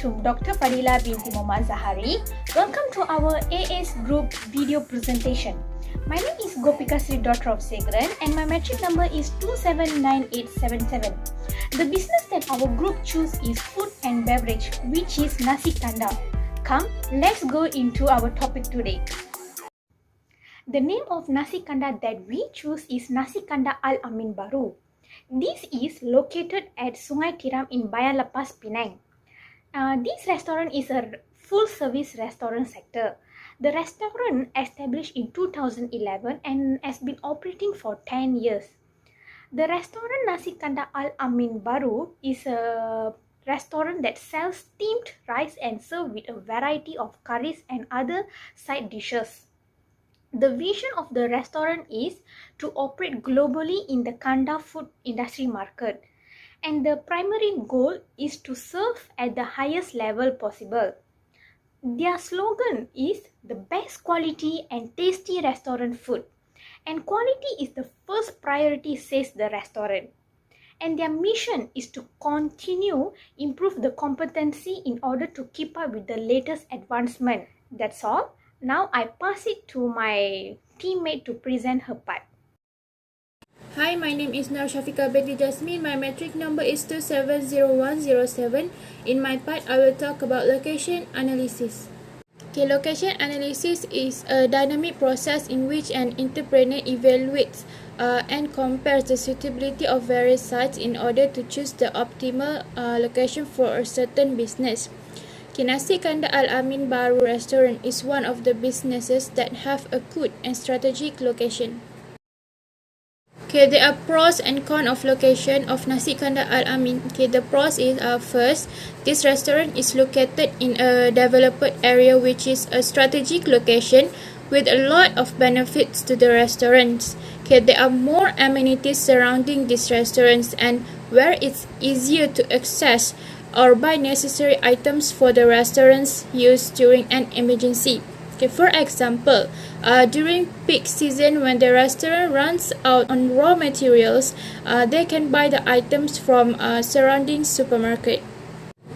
to Dr. Fadila binti Muhammad Zahari. Welcome to our AS Group video presentation. My name is Gopika Sri, daughter of Segren, and my metric number is 279877. The business that our group choose is food and beverage, which is nasi kanda. Come, let's go into our topic today. The name of nasi kanda that we choose is Nasi Kanda Al Amin Baru. This is located at Sungai Tiram in Bayan Lepas, Penang. This restaurant is a full-service restaurant sector. The restaurant established in 2011 and has been operating for 10 years. The restaurant Nasi Kanda Al Amin Baru is a restaurant that sells steamed rice and served with a variety of curries and other side dishes. The vision of the restaurant is to operate globally in the Kanda food industry market, and the primary goal is to serve at the highest level possible. Their slogan is the best quality and tasty restaurant food, and quality is the first priority, says the restaurant. And their mission is to continue improve the competency in order to keep up with the latest advancement. That's all. Now I pass it to my teammate to present her part. Hi, my name is Nur Shafika Betty Jasmine. My metric number is 270107. In my part, I will talk about location analysis. Okay, location analysis is a dynamic process in which an entrepreneur evaluates and compares the suitability of various sites in order to choose the optimal location for a certain business. Nasi Kanda Al Amin Baru restaurant is one of the businesses that have a good and strategic location. Okay, there are pros and cons of location of Nasi Kanda Al Amin. Okay, the pros is first, this restaurant is located in a developed area which is a strategic location with a lot of benefits to the restaurants. Okay, there are more amenities surrounding these restaurants and where it's easier to access or buy necessary items for the restaurants used during an emergency. Okay, for example, during peak season when the restaurant runs out on raw materials, they can buy the items from surrounding supermarket.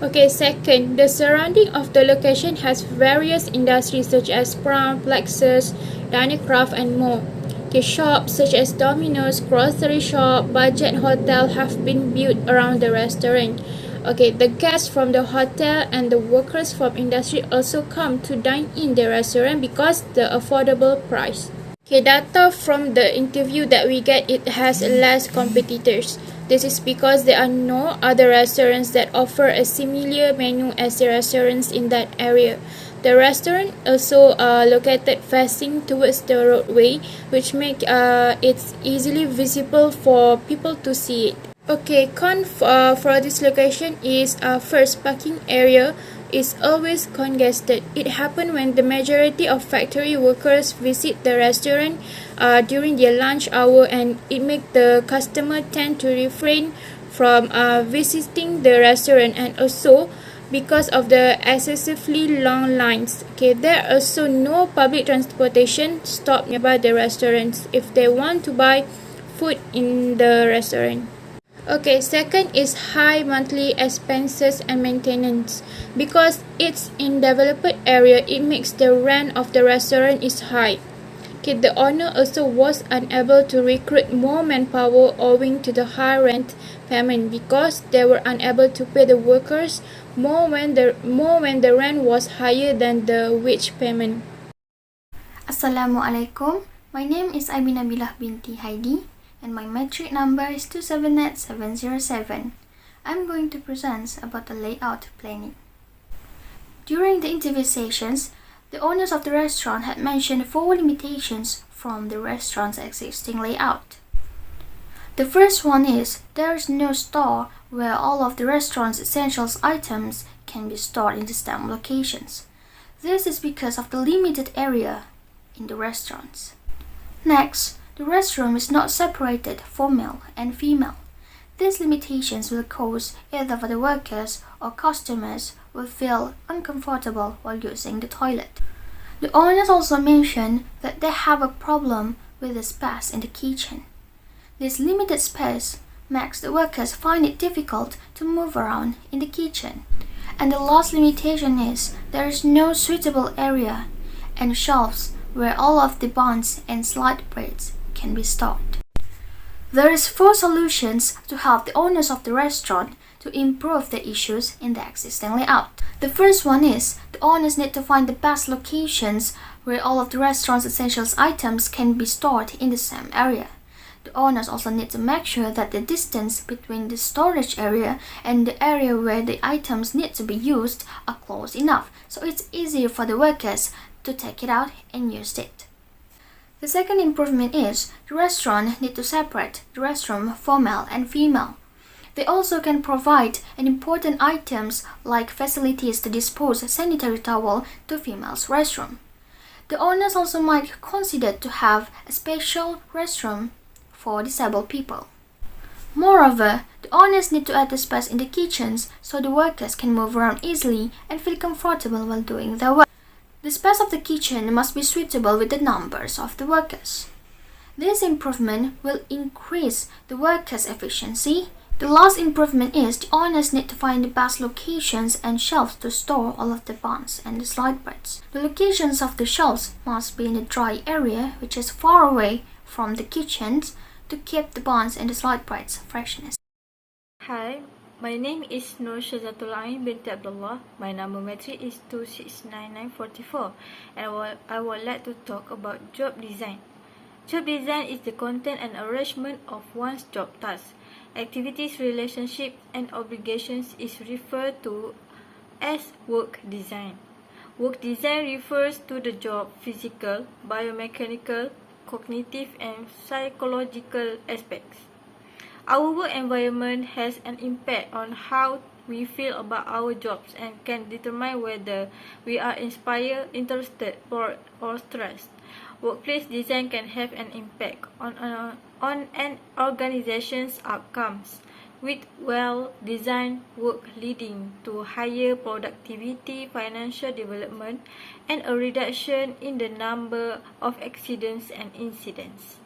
Okay, second, the surrounding of the location has various industries such as Crown, Plexus, Dynacraft and more. Okay, shops such as Domino's, grocery shop, budget hotel have been built around the restaurant. Okay, the guests from the hotel and the workers from industry also come to dine in the restaurant because the affordable price. Okay, data from the interview that we get, it has less competitors. This is because there are no other restaurants that offer a similar menu as the restaurants in that area. The restaurant also located facing towards the roadway, which make it easily visible for people to see it. Okay, con for this location is first, parking area is always congested. It happens when the majority of factory workers visit the restaurant during their lunch hour, and it makes the customer tend to refrain from visiting the restaurant, and also because of the excessively long lines. Okay, there are also no public transportation stop nearby the restaurants if they want to buy food in the restaurant. Okay, second is high monthly expenses and maintenance. Because it's in developed area, it makes the rent of the restaurant is high. Okay, the owner also was unable to recruit more manpower owing to the high rent payment because they were unable to pay the workers more when the rent was higher than the wage payment. Assalamualaikum. My name is Aibina Bilah binti Heidi, and my metric number is 279707. I'm going to present about the layout planning. During the interview sessions, the owners of the restaurant had mentioned 4 limitations from the restaurant's existing layout. The first one is there is no store where all of the restaurant's essentials items can be stored in the same locations. This is because of the limited area in the restaurants. Next, the restroom is not separated for male and female. These limitations will cause either for the workers or customers will feel uncomfortable while using the toilet. The owners also mentioned that they have a problem with the space in the kitchen. This limited space makes the workers find it difficult to move around in the kitchen. And the last limitation is there is no suitable area and shelves where all of the buns and sliced breads can be stored. There is 4 solutions to help the owners of the restaurant to improve the issues in the existing layout. The first one is the owners need to find the best locations where all of the restaurant's essentials items can be stored in the same area. The owners also need to make sure that the distance between the storage area and the area where the items need to be used are close enough, so it's easier for the workers to take it out and use it. The second improvement is the restaurant need to separate the restroom for male and female. They also can provide important items like facilities to dispose sanitary towel to females' restroom. The owners also might consider to have a special restroom for disabled people. Moreover, the owners need to add the space in the kitchens so the workers can move around easily and feel comfortable while doing their work. The space of the kitchen must be suitable with the numbers of the workers. This improvement will increase the workers' efficiency. The last improvement is the owners need to find the best locations and shelves to store all of the buns and the sliced breads. The locations of the shelves must be in a dry area which is far away from the kitchens to keep the buns and the sliced breads freshness. Hi, my name is Nur Shazatulain binti Abdullah. My number metric is 2699444 and I would like to talk about job design. Job design is the content and arrangement of one's job tasks, activities, relationships, and obligations is referred to as work design. Work design refers to the job physical, biomechanical, cognitive, and psychological aspects. Our work environment has an impact on how we feel about our jobs and can determine whether we are inspired, interested, bored, or stressed. Workplace design can have an impact on an organization's outcomes, with well-designed work leading to higher productivity, financial development, and a reduction in the number of accidents and incidents.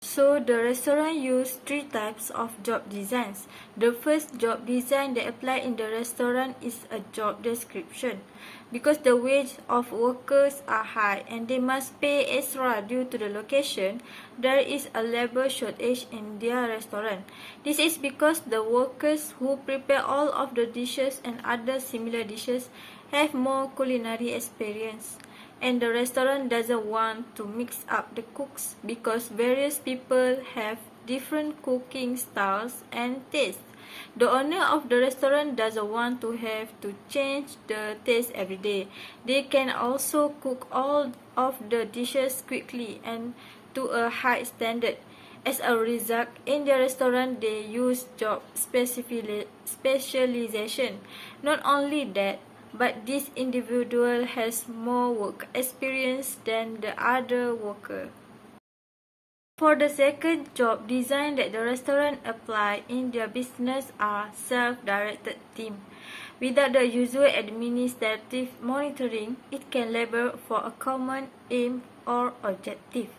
So, the restaurant used 3 types of job designs. The first job design that applies in the restaurant is a job description. Because the wage of workers are high and they must pay extra due to the location, there is a labor shortage in their restaurant. This is because the workers who prepare all of the dishes and other similar dishes have more culinary experience. And the restaurant doesn't want to mix up the cooks because various people have different cooking styles and tastes. The owner of the restaurant doesn't want to have to change the taste every day. They can also cook all of the dishes quickly and to a high standard. As a result, in the restaurant they use job specialization. Not only that, but this individual has more work experience than the other worker. For the second job design that the restaurant apply in their business are self-directed team. Without the usual administrative monitoring, it can labor for a common aim or objective.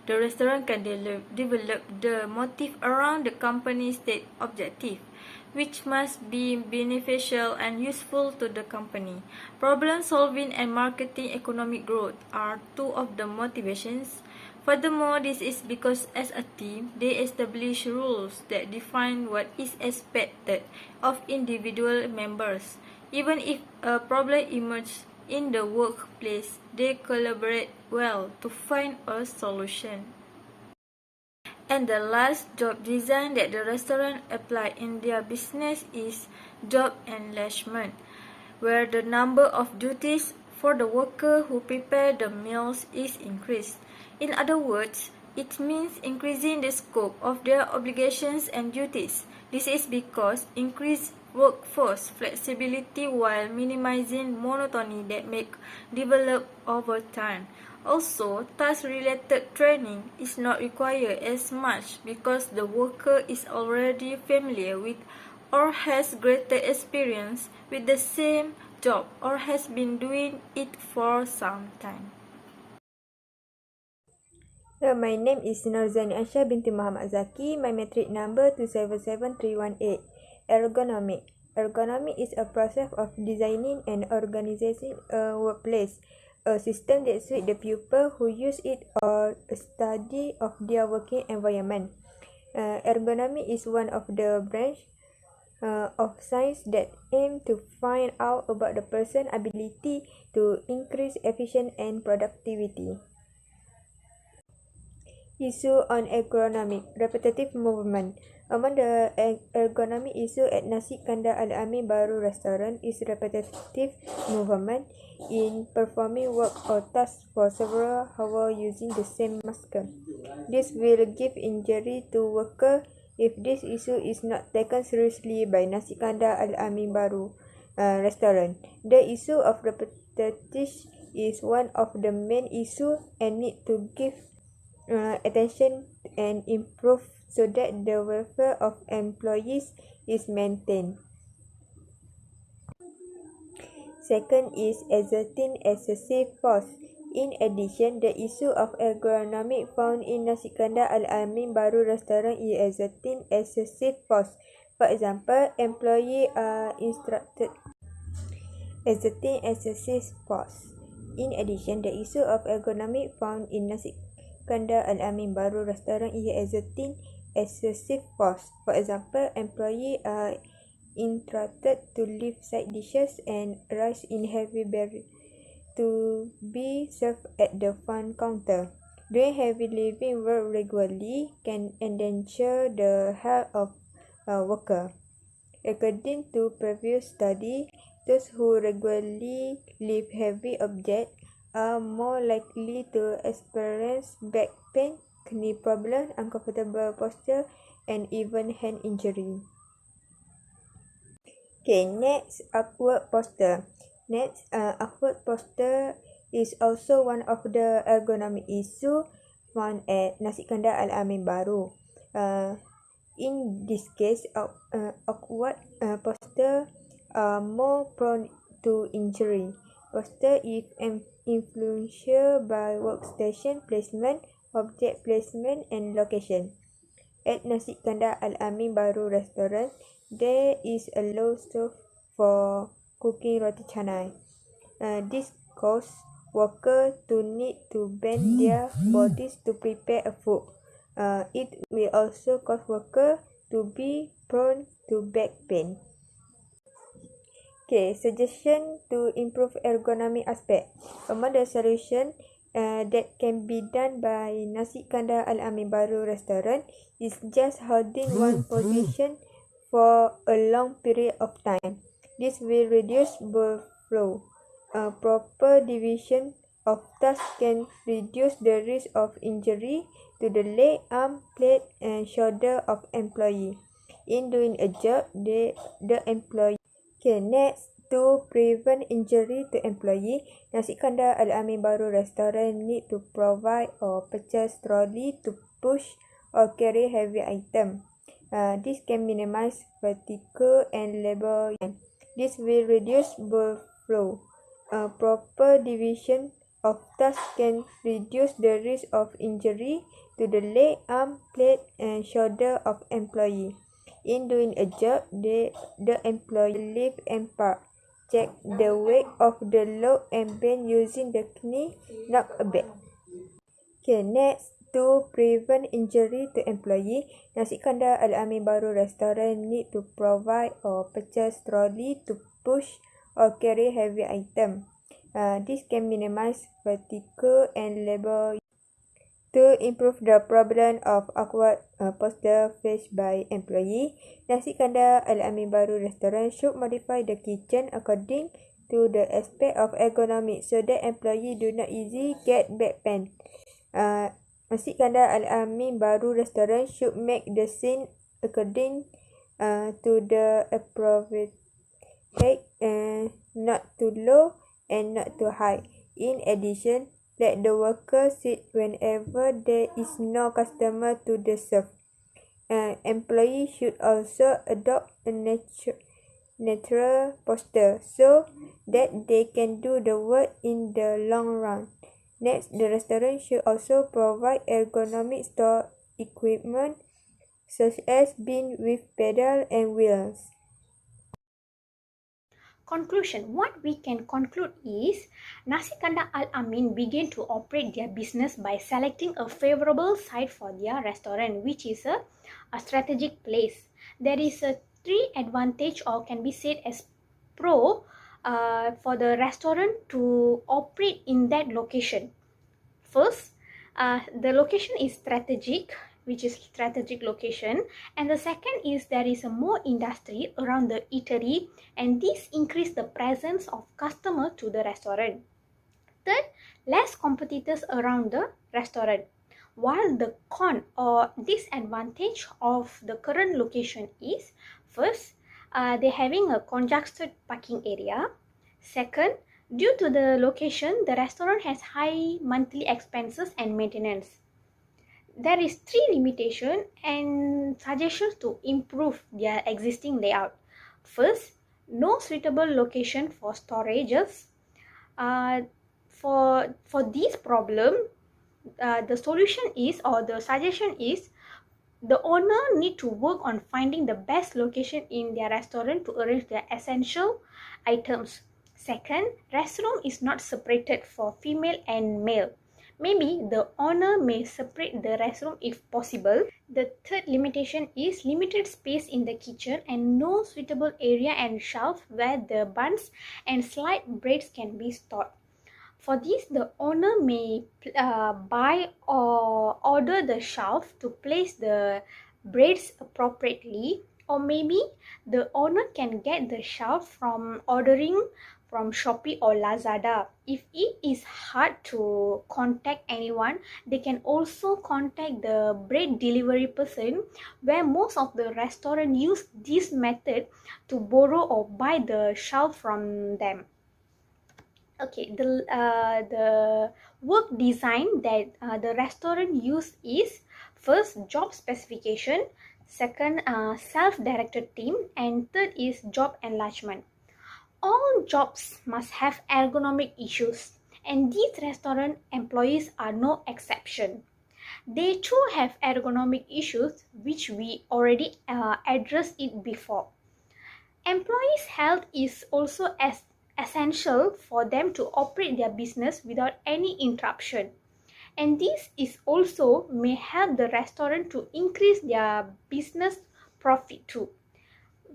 The restaurant can develop the motive around the company's state objective, which must be beneficial and useful to the company. Problem solving and marketing economic growth are 2 of the motivations. Furthermore, this is because as a team, they establish rules that define what is expected of individual members. Even if a problem emerges in the workplace, they collaborate well to find a solution. And the last job design that the restaurant apply in their business is job enlargement, where the number of duties for the worker who prepare the meals is increased. In other words, it means increasing the scope of their obligations and duties. This is because increased workforce flexibility while minimizing monotony that may develop over time. Also, task-related training is not required as much because the worker is already familiar with or has greater experience with the same job or has been doing it for some time. My name is Norzani Asha binti Muhammad Zaki. My metric number 277318. Ergonomic. Ergonomy is a process of designing and organizing a workplace, a system that suits the people who use it or a study of their working environment. Ergonomy is one of the branches of science that aim to find out about the person's ability to increase efficiency and productivity. Issue on ergonomic repetitive movement. Among the ergonomic issue at Nasi Kandar Al-Amin Baru restaurant is repetitive movement in performing work or tasks for several hours using the same mask. This will give injury to worker if this issue is not taken seriously by Nasi Kandar Al-Amin Baru restaurant. The issue of repetitive is one of the main issues and need to give attention and improve so that the welfare of employees is maintained. Second is exerting excessive force. In addition, the issue of ergonomic found in Nasi Kandar Al-Amin Baru restaurant is exerting excessive force. For example, employees are instructed exerting excessive force. In addition, the issue of ergonomic found in Nasi Kandar Al-Amin Baru restaurant is exerting excessive force. For example, employees are instructed to leave side dishes and rice in heavy barrels to be served at the front counter. Doing heavy lifting work regularly can endanger the health of worker. According to previous study, those who regularly lift heavy objects are more likely to experience back pain, knee problems, uncomfortable posture, and even hand injury. Okay, next, awkward posture. Next, awkward posture is also one of the ergonomic issues found at Nasi Kandar Al-Amin Baru. In this case, awkward posture are more prone to injury. Posture is influenced by workstation placement, object placement, and location. At Nasi Kandar Al-Amin Baru restaurant, there is a low stove for cooking roti canai. This causes workers to need to bend their bodies to prepare a food. It will also cause workers to be prone to back pain. Okay, suggestion to improve ergonomic aspect. Among the solution that can be done by Nasi Kandar Al-Amin Baru restaurant is just holding one position for a long period of time. This will reduce blood flow. Proper division of tasks can reduce the risk of injury to the leg, arm, plate, and shoulder of employee. In doing a job, the employee. Okay, next, to prevent injury to employee, Nasi Kandar Al-Amin Baru restaurant need to provide or purchase trolley to push or carry heavy item. This can minimize fatigue and labor. This will reduce blood flow. Proper division of tasks can reduce the risk of injury to the leg, arm, plate, and shoulder of employee. In doing a job, the employee lift and park, check the weight of the load and bend using the knee, not a bag. Okay, next, to prevent injury to employee, Nasi Kandar Al-Amin Baru restaurant need to provide or purchase trolley to push or carry heavy item. This can minimize fatigue and labor. To improve the problem of awkward posture faced by employee, Nasi Kandar Al-Amin Baru restaurant should modify the kitchen according to the aspect of ergonomic so that employee do not easily get back pain. Nasi Kandar Al-Amin Baru restaurant should make the scene according to the appropriate height, not too low and not too high. In addition, let the worker sit whenever there is no customer to the serve. Employees should also adopt a natural posture so that they can do the work in the long run. Next, the restaurant should also provide ergonomic store equipment such as bin with pedal and wheels. Conclusion. What we can conclude is Nasi Kandar Al Amin began to operate their business by selecting a favorable site for their restaurant, which is a strategic place. There is a three advantage, or can be said as pro, for the restaurant to operate in that location. First, the location is strategic, which is strategic location, and the second is there is a more industry around the eatery, and this increase the presence of customer to the restaurant. Third, less competitors around the restaurant. While the con or disadvantage of the current location is, first, they're having a congested parking area. Second, due to the location, the restaurant has high monthly expenses and maintenance. There is three limitations and suggestions to improve their existing layout. First, no suitable location for storages. For this problem, the solution is, or the suggestion is, the owner need to work on finding the best location in their restaurant to arrange their essential items. Second, restroom is not separated for female and male. Maybe the owner may separate the restroom if possible. The third limitation is limited space in the kitchen and no suitable area and shelf where the buns and sliced breads can be stored. For this, the owner may buy or order the shelf to place the breads appropriately, or maybe the owner can get the shelf from ordering from Shopee or Lazada. If it is hard to contact anyone, they can also contact the bread delivery person, where most of the restaurants use this method to borrow or buy the shelf from them. Okay, the work design that the restaurant use is, first, job specification, second, self-directed team, and third is job enlargement. All jobs must have ergonomic issues, and these restaurant employees are no exception. They too have ergonomic issues, which we already addressed it before. Employees' health is also as essential for them to operate their business without any interruption, and this is also may help the restaurant to increase their business profit too.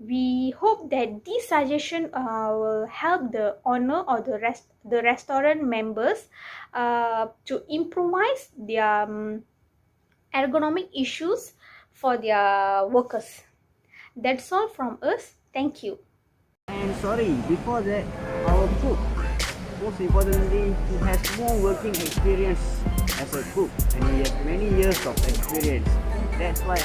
We hope that this suggestion will help the owner or the restaurant members to improvise their ergonomic issues for their workers. That's all from us. Thank you. And sorry, before that, our cook, most importantly, he has more working experience as a cook, and he has many years of experience. That's why